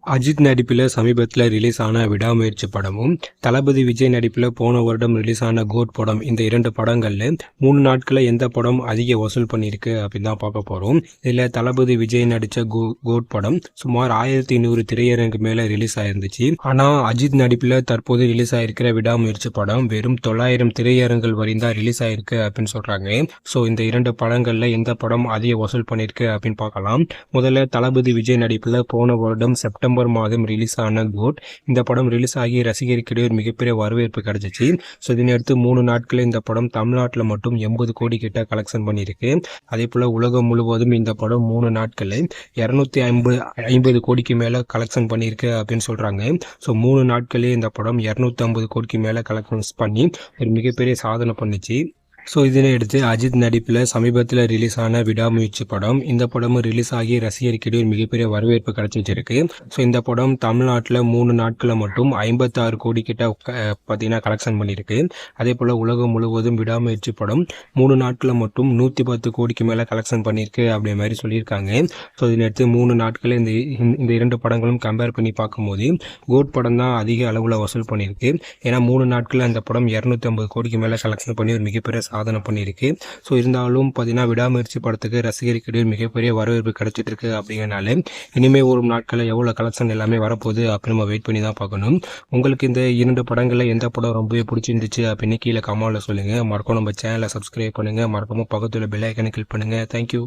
அஜித் நடிப்பில் சமீபத்தில் ரிலீஸ் ஆன விடாமுயற்சி படமும், தளபதி விஜய் நடிப்பில் போன வருடம் ரிலீஸ் ஆன கோட் படம், இந்த 2 படங்களில் 3 நாட்களில் எந்த படம் அதிக வசூல் பண்ணியிருக்கு அப்படின்னு தான் பார்க்க போகிறோம். இதில் தளபதி விஜய் நடித்த கோட் படம் சுமார் 1500 திரையரங்கு மேலே ரிலீஸ் ஆயிருந்துச்சு. ஆனால் அஜித் நடிப்பில் தற்போது ரிலீஸ் ஆகிருக்கிற விடாமுயற்சி படம் வெறும் 900 திரையரங்குகள் வரையும் தான் ரிலீஸ் ஆயிருக்கு அப்படின்னு சொல்கிறாங்க. ஸோ இந்த 2 படங்களில் எந்த படம் அதிக வசூல் பண்ணியிருக்கு அப்படின்னு பார்க்கலாம். முதல்ல தளபதி விஜய் நடிப்பில் போன வருடம் செப்டம்பர் மாதம் ரிலீஸ் ஆன கோட், இந்த படம் ரிலீஸ் ஆகி ரசிகர்களிடையே ஒரு மிகப்பெரிய வரவேற்பு கிடைச்சிச்சு. ஸோ இதனையடுத்து 3 நாட்களில் இந்த படம் தமிழ்நாட்டில் மட்டும் 80 கோடி கிட்ட கலெக்ஷன் பண்ணியிருக்கு. அதே போல் உலகம் முழுவதும் இந்த படம் 3 நாட்களில் 250 கோடிக்கு மேலே கலெக்ஷன் பண்ணியிருக்கு அப்படின்னு சொல்கிறாங்க. ஸோ 3 நாட்களே இந்த படம் 250 கோடிக்கு மேலே கலெக்ஷன்ஸ் பண்ணி ஒரு மிகப்பெரிய சாதனை பண்ணிச்சு. ஸோ இதனை அடுத்து அஜித் நடிப்பில் சமீபத்தில் ரிலீஸ் ஆன விடாமுயற்சி படம், இந்த படமும் ரிலீஸ் ஆகி ரசிகர்களிடையே ஒரு மிகப்பெரிய வரவேற்பு கிடைச்சிருக்கு. ஸோ இந்த படம் தமிழ்நாட்டில் 3 நாட்களில் மட்டும் 56 கோடி கிட்ட பார்த்தீங்கன்னா கலெக்ஷன் பண்ணியிருக்கு. அதே போல் உலகம் முழுவதும் விடாமுயற்சி படம் 3 நாட்களில் மட்டும் 110 கோடிக்கு மேலே கலெக்ஷன் பண்ணியிருக்கு அப்படி மாதிரி சொல்லியிருக்காங்க. ஸோ இதனையடுத்து 3 நாட்களில் இந்த 2 படங்களும் கம்பேர் பண்ணி பார்க்கும்போது கோட் படம் தான் அதிக அளவில் வசூல் பண்ணியிருக்கு. ஏன்னா 3 நாட்களில் அந்த படம் 250 கோடிக்கு மேலே கலெக்ஷன் பண்ணி ஒரு மிகப்பெரிய சாதனை பண்ணியிருக்கு. ஸோ இருந்தாலும் பார்த்தீங்கன்னா விடாமுயற்சி படத்துக்கு ரசிகர்களிடையே மிகப்பெரிய வரவேற்பு கிடைச்சிட்டு இருக்கு. அப்படிங்கிறனால இனிமேல் ஒரு நாட்களில் எவ்வளோ கலெக்ஷன் எல்லாமே வரப்போகுது அப்படின்னு நம்ம வெயிட் பண்ணி தான் பார்க்கணும். உங்களுக்கு இந்த 2 படங்களில் எந்த படம் ரொம்பவே பிடிச்சிருந்துச்சு அப்படின்னு கீழே கமெண்ட்ல சொல்லுங்கள். மறக்காம நம்ம சேனலை சப்ஸ்கிரைப் பண்ணுங்கள். மறக்காம பக்கத்தில் பெல் ஐக்கனை கிளிக் பண்ணுங்கள். தேங்க்யூ.